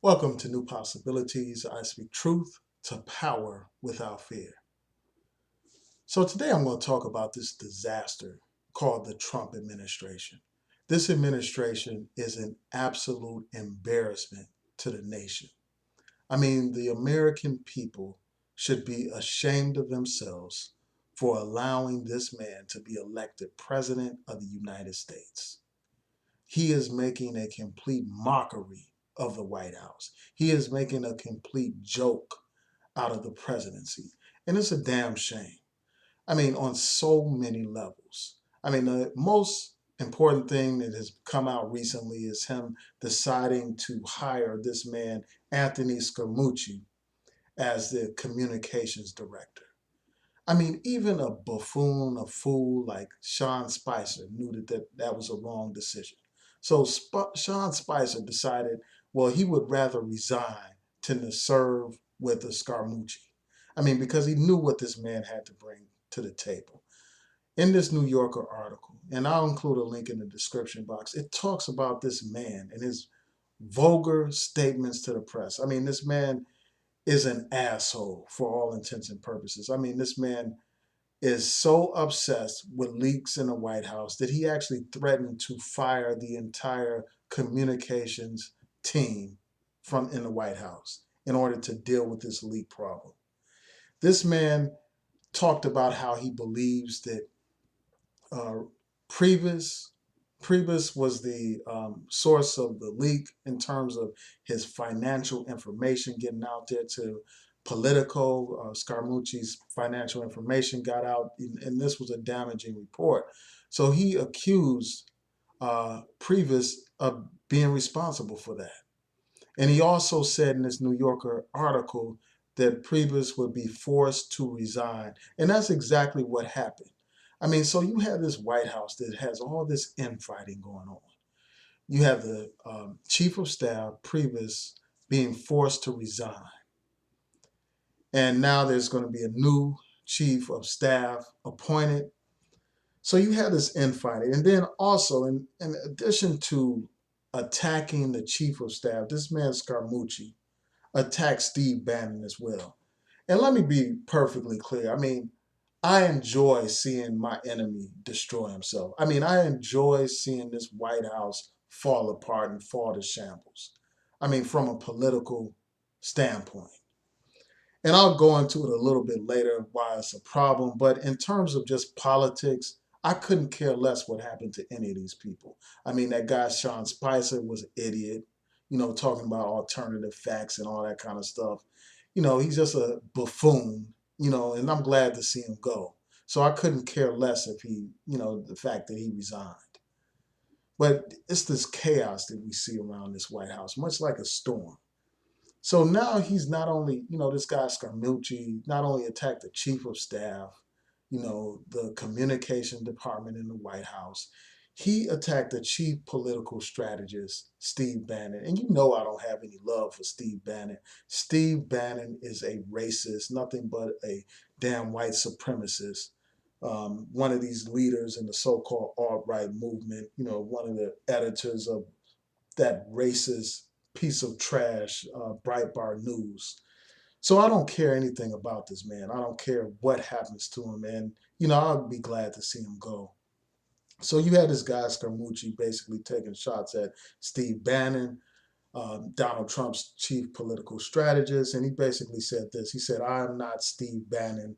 Welcome to New Possibilities. I speak truth to power without fear. So, today I'm going to talk about this disaster called the Trump administration. This administration is an absolute embarrassment to the nation. I mean, the American people should be ashamed of themselves for allowing this man to be elected president of the United States. He is making a complete mockery of the White House. He is making a complete joke out of the presidency. And it's a damn shame. I mean, on so many levels. I mean, the most important thing that has come out recently is him deciding to hire this man, Anthony Scaramucci, as the communications director. I mean, even a buffoon, a fool like Sean Spicer knew that was a wrong decision. So Sean Spicer decided, well, he would rather resign than to serve with the Scaramucci. I mean, because he knew what this man had to bring to the table. In this New Yorker article, and I'll include a link in the description box, it talks about this man and his vulgar statements to the press. I mean, this man is an asshole for all intents and purposes. I mean, this man is so obsessed with leaks in the White House that he actually threatened to fire the entire communications team from in the White House in order to deal with this leak problem. This man talked about how he believes that uh, Priebus Priebus was the source of the leak in terms of his financial information getting out there to Politico. Scaramucci's financial information got out, and this was a damaging report. So he accused Priebus of being responsible for that. And he also said in this New Yorker article that Priebus would be forced to resign. And that's exactly what happened. I mean, so you have this White House that has all this infighting going on. You have the chief of staff, Priebus, being forced to resign. And now there's going to be a new chief of staff appointed. So you have this infighting. And then also, in addition to attacking the chief of staff, this man Scaramucci attacked Steve Bannon as well. And let me be perfectly clear. I mean, I enjoy seeing my enemy destroy himself. I mean, I enjoy seeing this White House fall apart and fall to shambles. I mean, from a political standpoint. And I'll go into it a little bit later why it's a problem. But in terms of just politics, I couldn't care less what happened to any of these people. I mean, that guy Sean Spicer was an idiot, talking about alternative facts and all that kind of stuff. He's just a buffoon, and I'm glad to see him go. So I couldn't care less if the fact that he resigned. But it's this chaos that we see around this White House, much like a storm. So now he's not only, this guy Scaramucci not only attacked the chief of staff, the communication department in the White House, he attacked the chief political strategist, Steve Bannon. And I don't have any love for Steve Bannon. Steve Bannon is a racist, nothing but a damn white supremacist. One of these leaders in the so-called alt-right movement, one of the editors of that racist piece of trash, Breitbart News. So I don't care anything about this man. I don't care what happens to him. And, I'll be glad to see him go. So you had this guy, Scaramucci, basically taking shots at Steve Bannon, Donald Trump's chief political strategist. And he basically said this. He said, I am not Steve Bannon.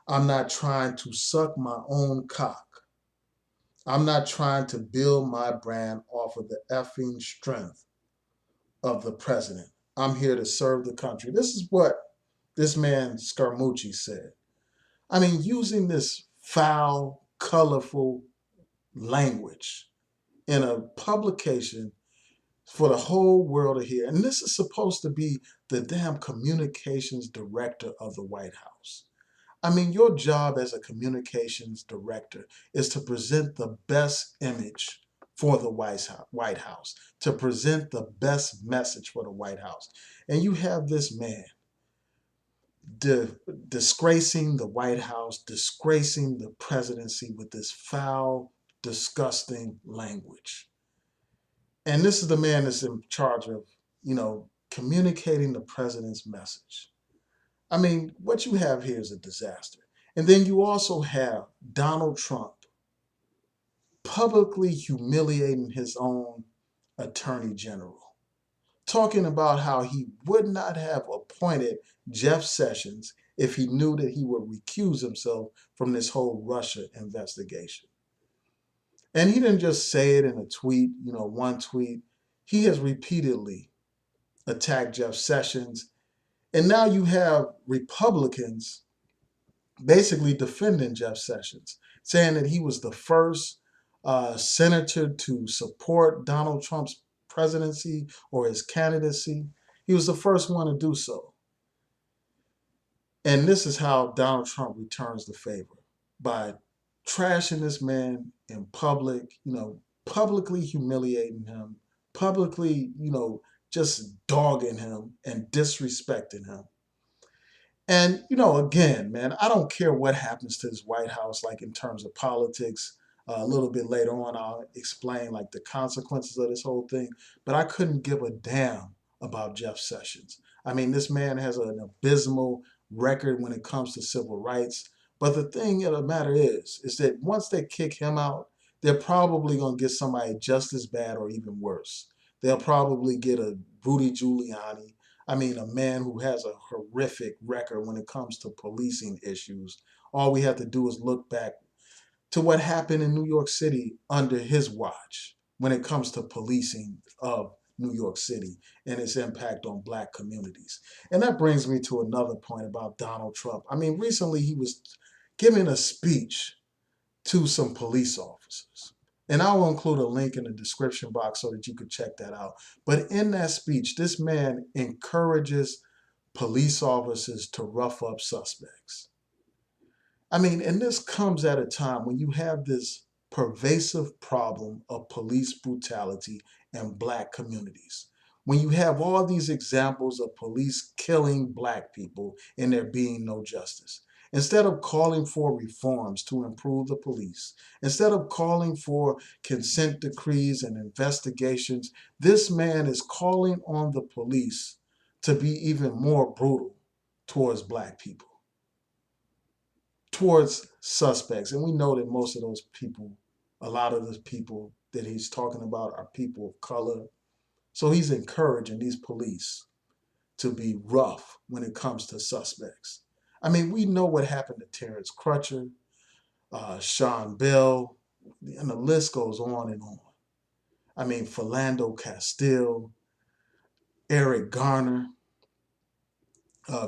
I'm not trying to suck my own cock. I'm not trying to build my brand off of the effing strength of the president. I'm here to serve the country. This is what this man Scaramucci said. I mean, using this foul, colorful language in a publication for the whole world to hear. And this is supposed to be the damn communications director of the White House. I mean, your job as a communications director is to present the best image for the White House, to present the best message for the White House. And you have this man disgracing the White House, disgracing the presidency with this foul, disgusting language. And this is the man that's in charge of, communicating the president's message. I mean, what you have here is a disaster. And then you also have Donald Trump publicly humiliating his own attorney general, talking about how he would not have appointed Jeff Sessions if he knew that he would recuse himself from this whole Russia investigation. And he didn't just say it in a tweet, one tweet. He has repeatedly attacked Jeff Sessions. And now you have Republicans basically defending Jeff Sessions, saying that he was the first senator to support Donald Trump's presidency or his candidacy. He was the first one to do so. And this is how Donald Trump returns the favor, by trashing this man in public, publicly humiliating him, publicly, just dogging him and disrespecting him. And, again, man, I don't care what happens to this White House, like in terms of politics. A little bit later on, I'll explain like the consequences of this whole thing. But I couldn't give a damn about Jeff Sessions. I mean, this man has an abysmal record when it comes to civil rights. But the thing of the matter is that once they kick him out, they're probably going to get somebody just as bad or even worse. They'll probably get a Rudy Giuliani. I mean, a man who has a horrific record when it comes to policing issues. All we have to do is look back to what happened in New York City under his watch when it comes to policing of New York City and its impact on Black communities. And that brings me to another point about Donald Trump. I mean, recently he was giving a speech to some police officers. And I will include a link in the description box so that you could check that out. But in that speech, this man encourages police officers to rough up suspects. I mean, and this comes at a time when you have this pervasive problem of police brutality in Black communities. When you have all these examples of police killing Black people and there being no justice. Instead of calling for reforms to improve the police, instead of calling for consent decrees and investigations, this man is calling on the police to be even more brutal towards Black people, towards suspects. And we know that most of those people, a lot of the people that he's talking about are people of color. So he's encouraging these police to be rough when it comes to suspects. I mean, we know what happened to Terrence Crutcher, Sean Bell, and the list goes on and on. I mean, Philando Castile, Eric Garner,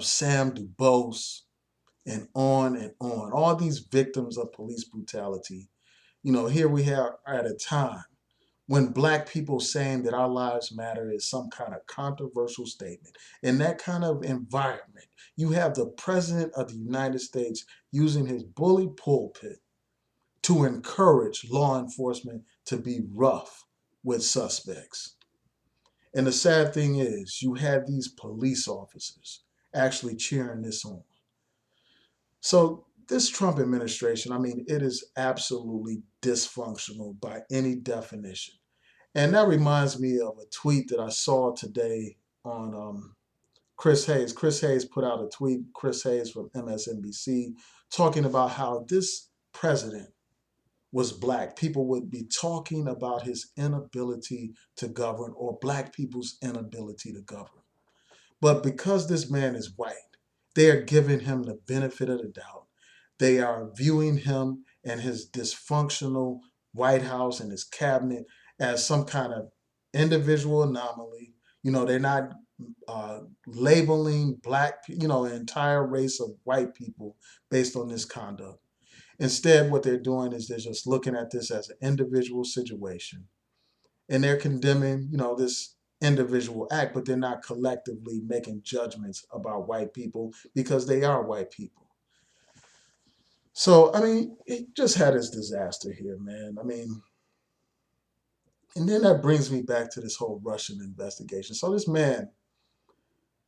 Sam Dubose, and on and on. All these victims of police brutality. Here we are at a time when Black people saying that our lives matter is some kind of controversial statement. In that kind of environment, you have the President of the United States using his bully pulpit to encourage law enforcement to be rough with suspects. And the sad thing is, you had these police officers actually cheering this on. So this Trump administration, I mean, it is absolutely dysfunctional by any definition. And that reminds me of a tweet that I saw today on Chris Hayes. Chris Hayes put out a tweet, Chris Hayes from MSNBC, talking about how this president was Black. People would be talking about his inability to govern or Black people's inability to govern. But because this man is white, they are giving him the benefit of the doubt. They are viewing him and his dysfunctional White House and his cabinet as some kind of individual anomaly. They're not labeling Black, an entire race of white people based on this conduct. Instead, what they're doing is they're just looking at this as an individual situation. And they're condemning, this individual act, but they're not collectively making judgments about white people because they are white people. So, I mean, it just had its disaster here, man. I mean, and then that brings me back to this whole Russian investigation. So this man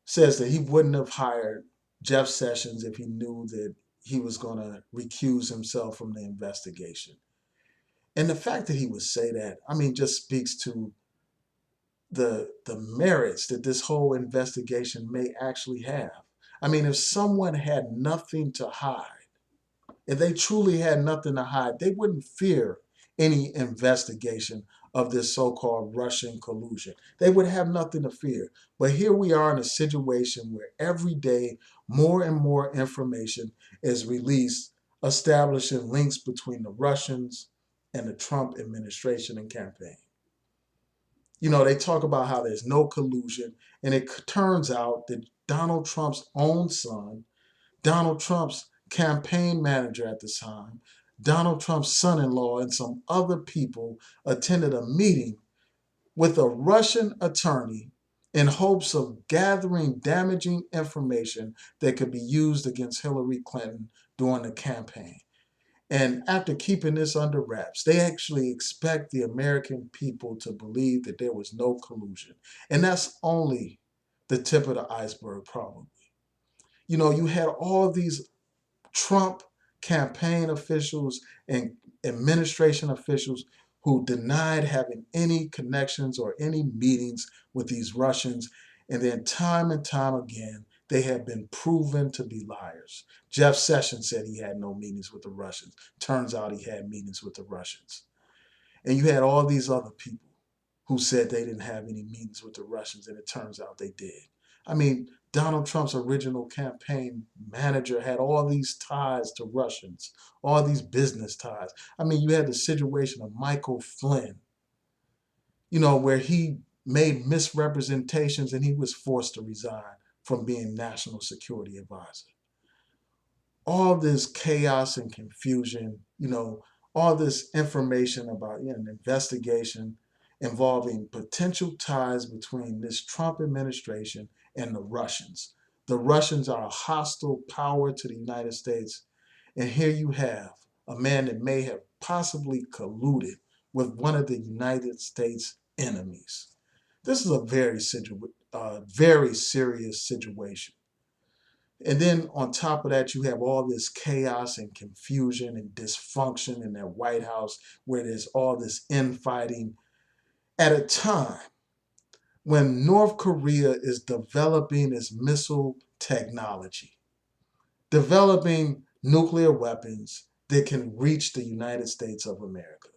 says that he wouldn't have hired Jeff Sessions if he knew that he was going to recuse himself from the investigation. And the fact that he would say that, I mean, just speaks to the merits that this whole investigation may actually have. I mean, if someone had nothing to hide, if they truly had nothing to hide, they wouldn't fear any investigation of this so-called Russian collusion. They would have nothing to fear. But here we are in a situation where every day more and more information is released establishing links between the Russians and the Trump administration and campaign. You know, they talk about how there's no collusion, and it turns out that Donald Trump's own son, Donald Trump's campaign manager at the time, Donald Trump's son-in-law, and some other people attended a meeting with a Russian attorney in hopes of gathering damaging information that could be used against Hillary Clinton during the campaign. And after keeping this under wraps, they actually expect the American people to believe that there was no collusion. And that's only the tip of the iceberg, probably. You know, you had all these Trump campaign officials and administration officials who denied having any connections or any meetings with these Russians. And then time and time again, they have been proven to be liars. Jeff Sessions said he had no meetings with the Russians. Turns out he had meetings with the Russians. And you had all these other people who said they didn't have any meetings with the Russians, and it turns out they did. I mean, Donald Trump's original campaign manager had all these ties to Russians, all these business ties. I mean, you had the situation of Michael Flynn, you know, where he made misrepresentations and he was forced to resign from being national security advisor. All this chaos and confusion, you know, all this information about an investigation involving potential ties between this Trump administration and the Russians. The Russians are a hostile power to the United States. And here you have a man that may have possibly colluded with one of the United States enemies. This is a very serious situation. And then on top of that, you have all this chaos and confusion and dysfunction in that White House where there's all this infighting at a time when North Korea is developing its missile technology, developing nuclear weapons that can reach the United States of America.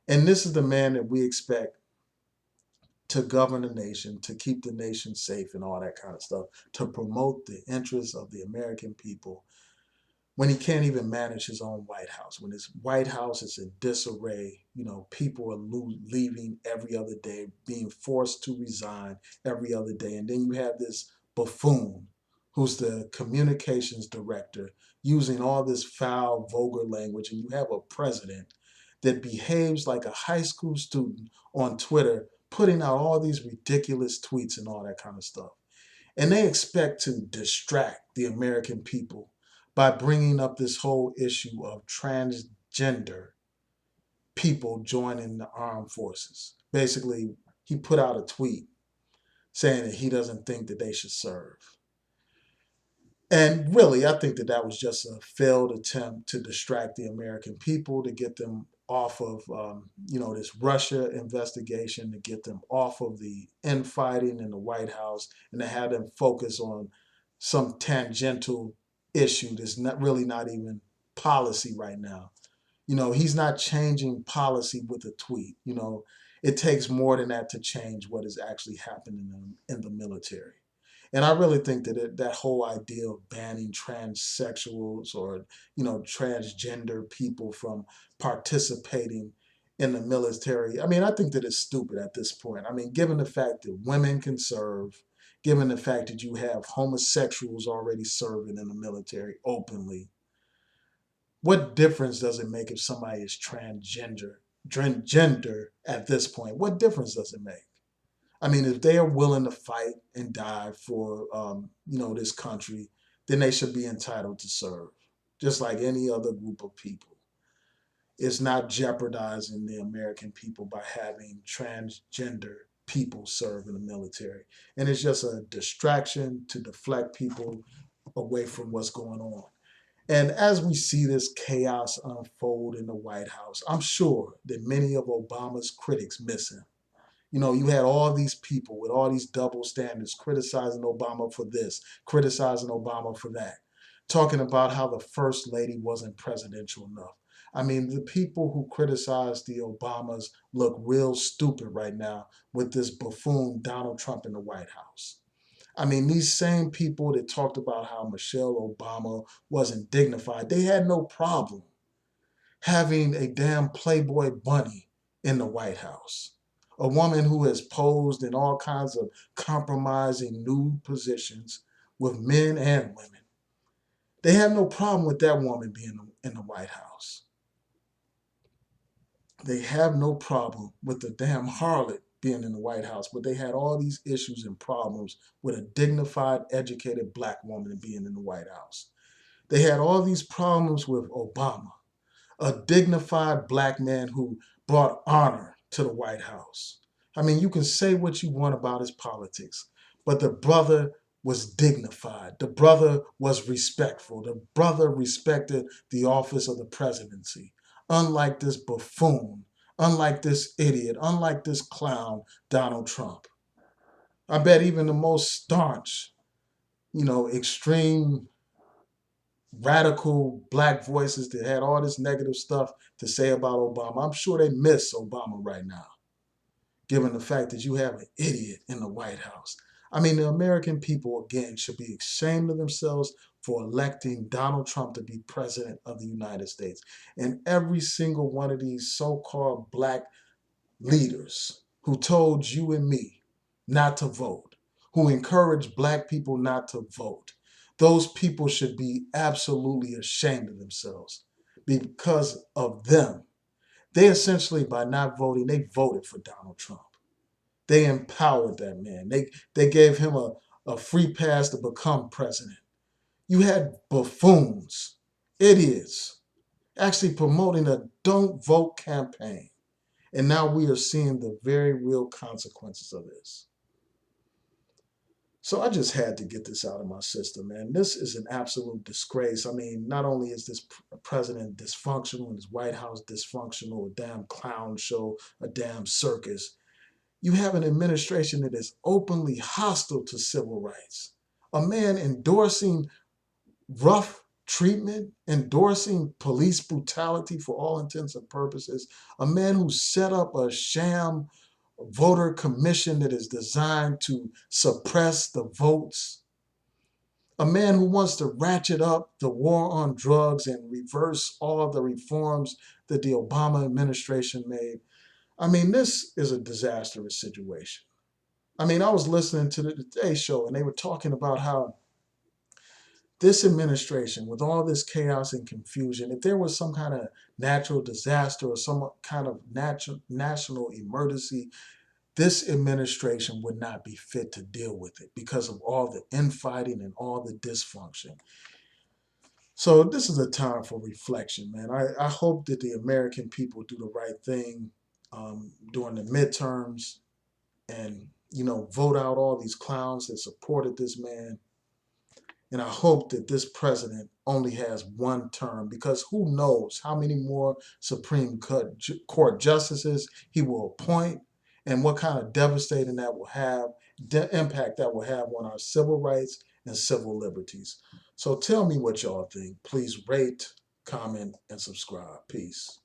And this is the man that we expect to govern the nation, to keep the nation safe and all that kind of stuff, to promote the interests of the American people when he can't even manage his own White House, when his White House is in disarray, you know, people are leaving every other day, being forced to resign every other day. And then you have this buffoon who's the communications director using all this foul, vulgar language. And you have a president that behaves like a high school student on Twitter, putting out all these ridiculous tweets and all that kind of stuff. And they expect to distract the American people by bringing up this whole issue of transgender people joining the armed forces. Basically, he put out a tweet saying that he doesn't think that they should serve. And really, I think that that was just a failed attempt to distract the American people, to get them off of, this Russia investigation, to get them off of the infighting in the White House, and to have them focus on some tangential issue that's not even policy right now. You know, he's not changing policy with a tweet. You know, it takes more than that to change what is actually happening in the military. And I really think that that whole idea of banning transsexuals or, transgender people from participating in the military, I mean, I think that it's stupid at this point. I mean, given the fact that women can serve, given the fact that you have homosexuals already serving in the military openly, what difference does it make if somebody is transgender at this point? What difference does it make? I mean, if they are willing to fight and die for, this country, then they should be entitled to serve, just like any other group of people. It's not jeopardizing the American people by having transgender people serve in the military. And it's just a distraction to deflect people away from what's going on. And as we see this chaos unfold in the White House, I'm sure that many of Obama's critics miss him. You know, you had all these people with all these double standards criticizing Obama for this, criticizing Obama for that, talking about how the first lady wasn't presidential enough. I mean, the people who criticize the Obamas look real stupid right now with this buffoon Donald Trump in the White House. I mean, these same people that talked about how Michelle Obama wasn't dignified, they had no problem having a damn Playboy bunny in the White House. A woman who has posed in all kinds of compromising nude positions with men and women. They have no problem with that woman being in the White House. They have no problem with the damn harlot being in the White House, but they had all these issues and problems with a dignified, educated black woman being in the White House. They had all these problems with Obama, a dignified black man who brought honor to the White House. I mean, you can say what you want about his politics, but the brother was dignified. The brother was respectful. The brother respected the office of the presidency. Unlike this buffoon, unlike this idiot, unlike this clown, Donald Trump. I bet even the most staunch, extreme radical black voices that had all this negative stuff to say about Obama, I'm sure they miss Obama right now, given the fact that you have an idiot in the White House. I mean, the American people, again, should be ashamed of themselves for electing Donald Trump to be president of the United States. And every single one of these so-called black leaders who told you and me not to vote, who encouraged black people not to vote, those people should be absolutely ashamed of themselves because of them. They essentially, by not voting, they voted for Donald Trump. They empowered that man. They gave him a free pass to become president. You had buffoons, idiots, actually promoting a don't vote campaign. And now we are seeing the very real consequences of this. So I just had to get this out of my system, man. This is an absolute disgrace. I mean, not only is this president dysfunctional and his White House dysfunctional, a damn clown show, a damn circus, you have an administration that is openly hostile to civil rights. A man endorsing rough treatment, endorsing police brutality for all intents and purposes. A man who set up a sham voter commission that is designed to suppress the votes. A man who wants to ratchet up the war on drugs and reverse all the reforms that the Obama administration made. I mean, this is a disastrous situation. I mean, I was listening to the Today Show and they were talking about how this administration, with all this chaos and confusion, if there was some kind of natural disaster or some kind of national emergency, this administration would not be fit to deal with it because of all the infighting and all the dysfunction. So this is a time for reflection, man. I hope that the American people do the right thing during the midterms and, vote out all these clowns that supported this man. And I hope that this president only has one term because who knows how many more Supreme Court justices he will appoint and what kind of devastating that will have, impact that will have on our civil rights and civil liberties. So tell me what y'all think. Please rate, comment, and subscribe. Peace.